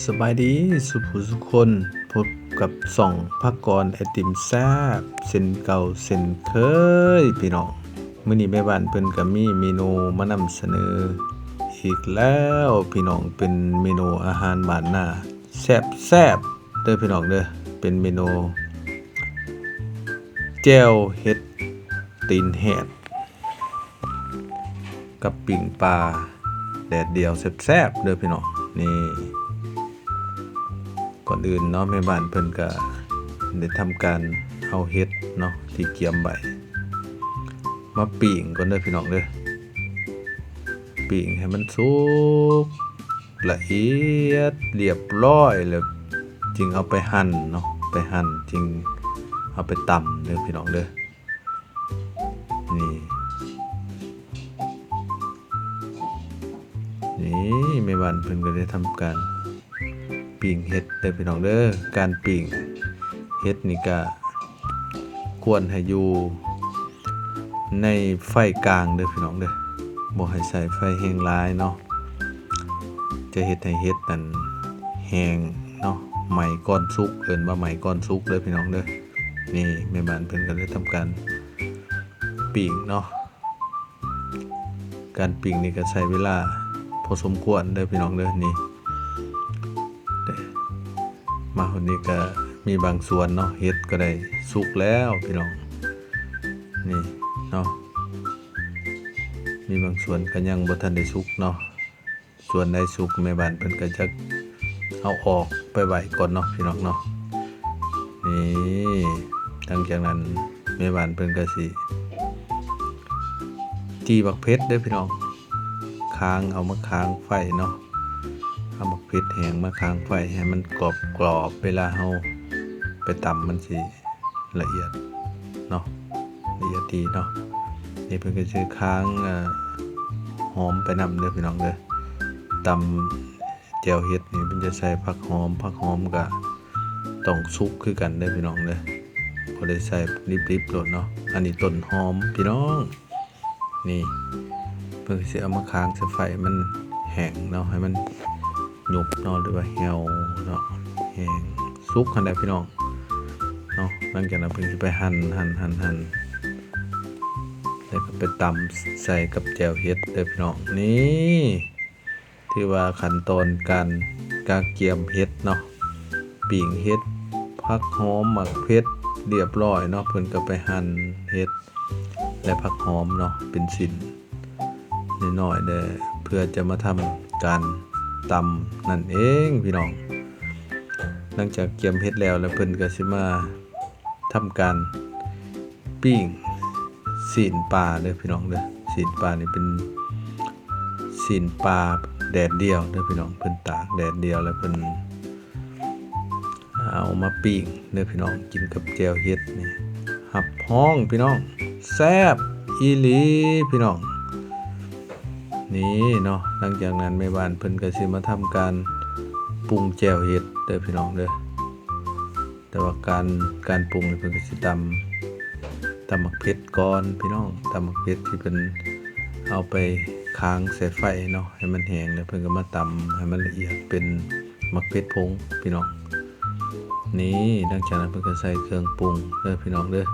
สบายดีสุขสุขคนพบกับส่องพักกรไอติมแซ่บเส้นเก่าเส้นเคยพี่น้องมื้อนี้แม่บ้านเพิ่นก็มีเมนูมานำเสนออีกแล้วพี่น้องเป็นเมนูอาหารบ้านนาแซ่บเด้อพี่น้องเด้อเป็นเมนูแจ่วเห็ดตีนแหดกับปิ่งปลาแดดเดียวแซ่บเด้อพี่น้องนี่ก่อนอื่นเนาะแม่บ้านเพิ่นก็ได้ทำการเอาเห็ดเนาะที่เกียมใบมาปิ่งก่อนเด้อพี่น้องเด้อปิ่งให้มันสุกละเอียดเรียบร้อยแล้วจึงเอาไปหั่นเนาะไปหั่นจึงเอาไปตำเด้อพี่น้องเด้อนี่แม่บ้านเพิ่นก็ได้ทำการปิ่งเห็ดเด้อพี่น้องเด้อการปิ่งเห็ดนี่ก็ควรให้อยู่ในไฟกลางเด้อพี่น้องเด้อบ่ให้ใส่ไฟแห้งร้ายเนาะจะเฮ็ดให้เห็ดนั้นแห้งเนาะไหม้ก้อนสุกเอิ้นว่าไหม้ก้อนสุกเด้อพี่น้องเด้อนี่แม่บ้านเพิ่นก็ได้ทำการปิ่งเนาะการปิ่งนี่ก็ใช้เวลาพอสมควรเด้อพี่น้องเด้อนี่มาคนนี้ก็มีบางส่วนเนาะเฮ็ดก็ได้สุกแล้วพี่น้องนี่เนาะมีบางส่วนก็ยังบ่ทันได้สุกเนาะส่วนใดสุกแม่บ้านเพิ่นก็จะเอาออกไปไว้ก่อนเนาะพี่น้องเนาะนี่หลังจากนั้นแม่บ้านเพิ่นก็สิจีบักเพชรเด้อพี่น้องค้างเอามาค้างไฟเนาะเอาบักเพชรแห้งมาค้างไฟให้มันกรอบเวลาเฮาไปตำมันสิละเอียดเนาะละเอียดดีเนาะนี่เพิ่นก็สิค้างหอมไปนำเด้อพี่น้องเด้อตำแจ่วเห็ดนี่เพิ่นจะใส่ผักหอมก็ต้องสุกคือกันเด้อพี่น้องเด้อบ่ได้ใส่ริบๆโลดเนาะอันนี้ต้นหอมพี่น้องนี่เพิ่นสิเอามาค้างใส่ไฟมันแห้งเนาะให้มันหยุบเนาะหรือว่าเหี่ยวเนาะแห้งสุกคั่นได้พี่น้องเนาะหลังจากนั้นเพิ่นสิไปหั่นแล้วก็ไปตำใส่กับแจ่วเห็ดเด้อพี่น้องนี่ที่ว่าขั้นตอนการเกียมเห็ดเนาะปิ่งเห็ดผักหอมหมักเผ็ดเรียบร้อยเนาะเพิ่นก็ไปหั่นเห็ดและผักหอมเนาะเป็นชิ้นน้อยๆเด้อเพื่อจะมาทำการตำนั่นเองพี่น้องหลังจากเกียมเห็ดแล้วเพิ่นก็สิมาทำการปิ้งศีลปลาเด้อพี่น้องเด้อศีลปลานี่เป็นศีลปลาแดดเดียวเด้อพี่น้องเพิ่นตากแดดเดียวแล้วเพิ่นเอามาปิ้งเด้อพี่น้องกินกับแจ่วเห็ดนี่หับห้องพี่น้องแซ่บอีหลีพี่น้องนี่เนาะหลังจากนั้นแม่บ้านเพิ่นก็สิมาทำการปรุงแจ่วเห็ดเด้อพี่น้องเด้อแต่ว่าการปรุงนี่เพิ่นก็สิตำหมักเผ็ดก่อนพี่น้องตำหมักเผ็ดที่เพิ่นเอาไปค้างใส่ไฟเนาะให้มันแห้งแล้วเพิ่นก็มาตำให้มันละเอียดเป็นหมักเผ็ดผงพี่น้องนี่หลังจากนั้นเพิ่นก็ใส่เครื่องปรุงเด้อพี่น้องเด้อ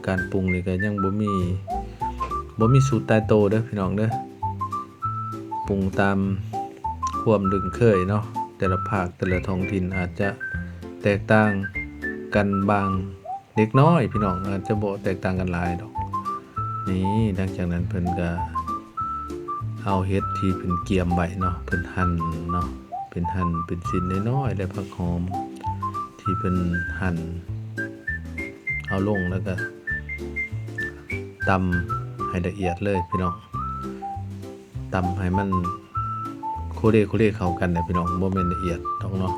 การปรุงนี่ก็ยังบ่มีสูตรตายตัวเด้อพี่น้องเด้อปรุงตามความดึงเคยเนาะแต่ละภาคแต่ละท้องถิ่นอาจจะแตกต่างกันบางเล็กน้อยพี่น้องอาจจะบ่แตกต่างกันหลายดอกนี่หลังจากนั้นเพิ่นก็เอาเห็ดที่เพิ่นเกียมไว้เนาะเพิ่นหั่นเนาะเป็นหั่นเป็นชิ้นน้อยๆและผักหอมที่เพิ่นหั่นเอาลงแล้วก็ตำให้ละเอียดเลยพี่น้องตำให้มันโคเรเข้ากันนะพี่น้องบ่แม่นละเอียดดอกเนาะ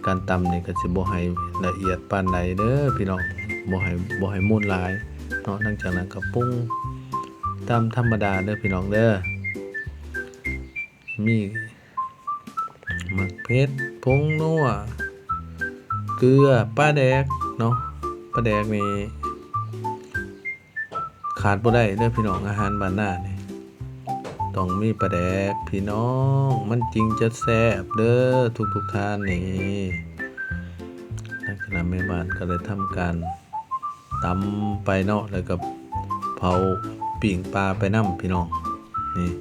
การตำนี่ก็สิบ่ให้ละเอียดปานใดเด้อพี่น้องบ่ให้มุนหลายเนาะหลังจากนั้นก็ปรุงตามธรรมดาเด้อพี่น้องเด้อมีหมักเผ็ดผงนัวเกลือปลาแดกเนาะปลาแดกนี่ขาดบ่ได้เด้อพี่น้องอาหารบ้านนานี่ต ต้องมีปลาแดกพี่น้องมันจริงจะแซ่บเด้อทุกท่านนี่นักคณะแม่บ้านก็เลยทำการตำไปเนาะแล้วก็เผาปิ่งปลาไปน้ำพี่น้องนี่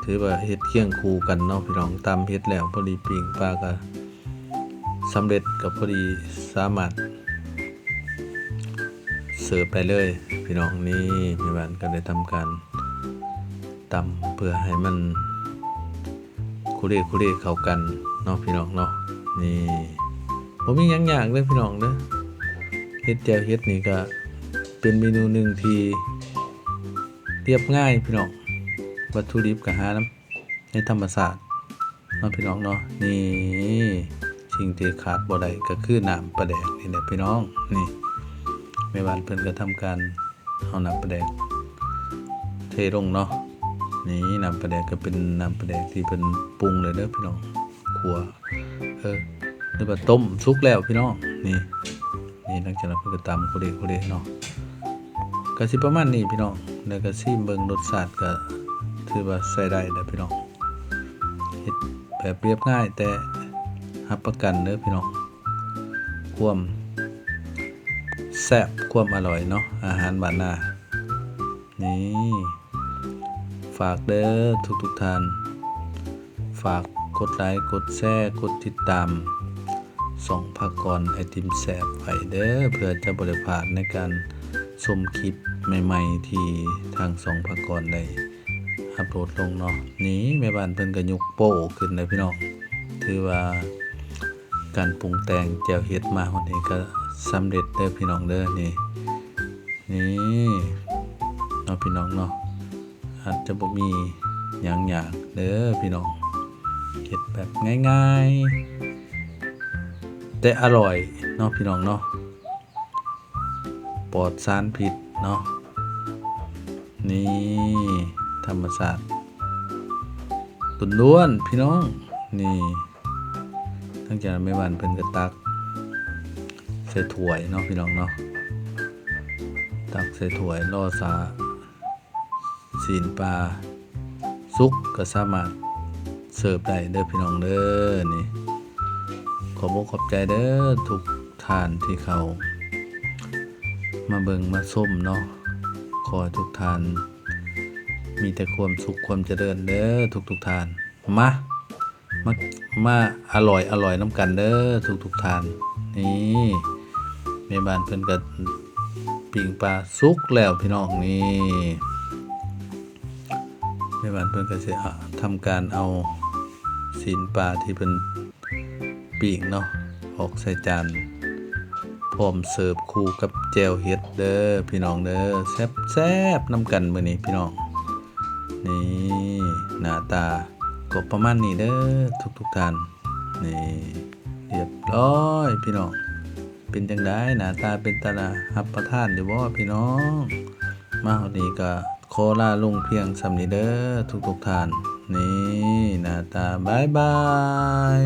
ถือว่าเฮ็ดเคียงคู่กันเนาะพี่น้องตำเฮ็ดแล้วพอดีปิ่งปลาก็สำเร็จก็พอดีสามารถเสิร์ฟไปเลยพี่น้องนี่แม่บ้านก็ได้ทำการตำเพื่อให้มันคุเรเข้ากันเนาะพี่น้องเนาะนี่ผมมีอย่างอย่างเลยพี่น้องเด้อเฮ็ดแจ่วเฮ็ดนี่ก็เป็นเมนูหนึ่งที่เรียบง่ายพี่น้องวัตถุดิบก็หาน้ำในธรรมชาติเนาะพี่น้องเนาะนี่สิ่งที่ขาดบ่ได้ก็คือน้ำปลาแดกนี่แหละพี่น้องนี่แม่บ้านเพิ่นก็ทำการเอาน้ำปลาแดกเทลงเนาะนี่น้ำปลาแดกก็เป็นน้ำปลาแดกที่เป็นปรุงเลยเด้อพี่น้องขัวหรือว่าต้มสุกแล้วพี่น้องนี่หลังจากนั้นเพิ่นก็ตำคุเรเนาะก็สิประมาณนี้พี่น้องแล้วก็ซิมเบิ่งรสชาติก็ถือว่าใช้ได้แล้วพี่น้องเฮ็ดแบบเรียบง่ายแต่รับประกันเด้อพี่น้องความแซ่บความอร่อยเนาะอาหารบ้านนานี่ฝากเด้อทุกท่านฝากกดไลค์กดแชร์กดติดตามส่องภาคกรไอติมแซ่บไว้เด้อเพื่อจะบ่ได้พลาดในการชมคลิปใหม่ๆที่ทางส่องภาคกรได้อัปโหลดลงเนาะนี่แม่บ้านเพิ่นก็ยกโป้ขึ้นเลยพี่น้องถือว่าการปรุงแต่งแจ่วเฮ็ดมาวันนี้ก็สำเร็จเด้อพี่น้องเด้อนี่เนาะพี่น้องเนาะอาจจะบ่มีหยังยากเด้อพี่น้องเฮ็ดแบบง่ายๆแต่อร่อยเนาะพี่น้องเนาะปลอดสารพิษเนาะนี่ธรรมชาติล้วนๆพี่น้องนี่ทั้งจากแม่บ้านเพิ่นก็ตักใส่ถ้วยเนาะพี่น้องเนาะตักใส่ถ้วยรอสาศีลปลาสุกก็สามารถเสิร์ฟได้เด้อพี่น้องเด้อนี่ขอบใจเด้อทุกท่านที่เขามาเบิ่งมาส้มเนาะขอทุกท่านมีแต่ความสุขความเจริญเด้อทุกท่านมาอร่อยน้ำกันเด้อทุกท่านนี่แม่บ้านเพิ่นก็ปิ้งปลาสุกแล้วพี่น้องนี่แม่บ้านเพิ่นก็สิทำการเอาศีลปลาที่เพิ่นปิ้งเนาะออกใส่จานพร้อมเสิร์ฟคู่กับแจ่วเฮ็ดเด้อพี่น้องเด้อแซ่บน้ำกันมื้อนี้พี่น้องนี่หน้าตาก็ประมาณนี้เด้อทุกท่านนี่เรียบร้อยพี่น้องเป็นจังได๋หน้าตาเป็นตารับประทานอยู่บ่พี่น้องมาวันนี้ก็ขอลาลงเพียงส่ำนี้เด้อทุกท่านนี่หน้าตาบ๊ายบาย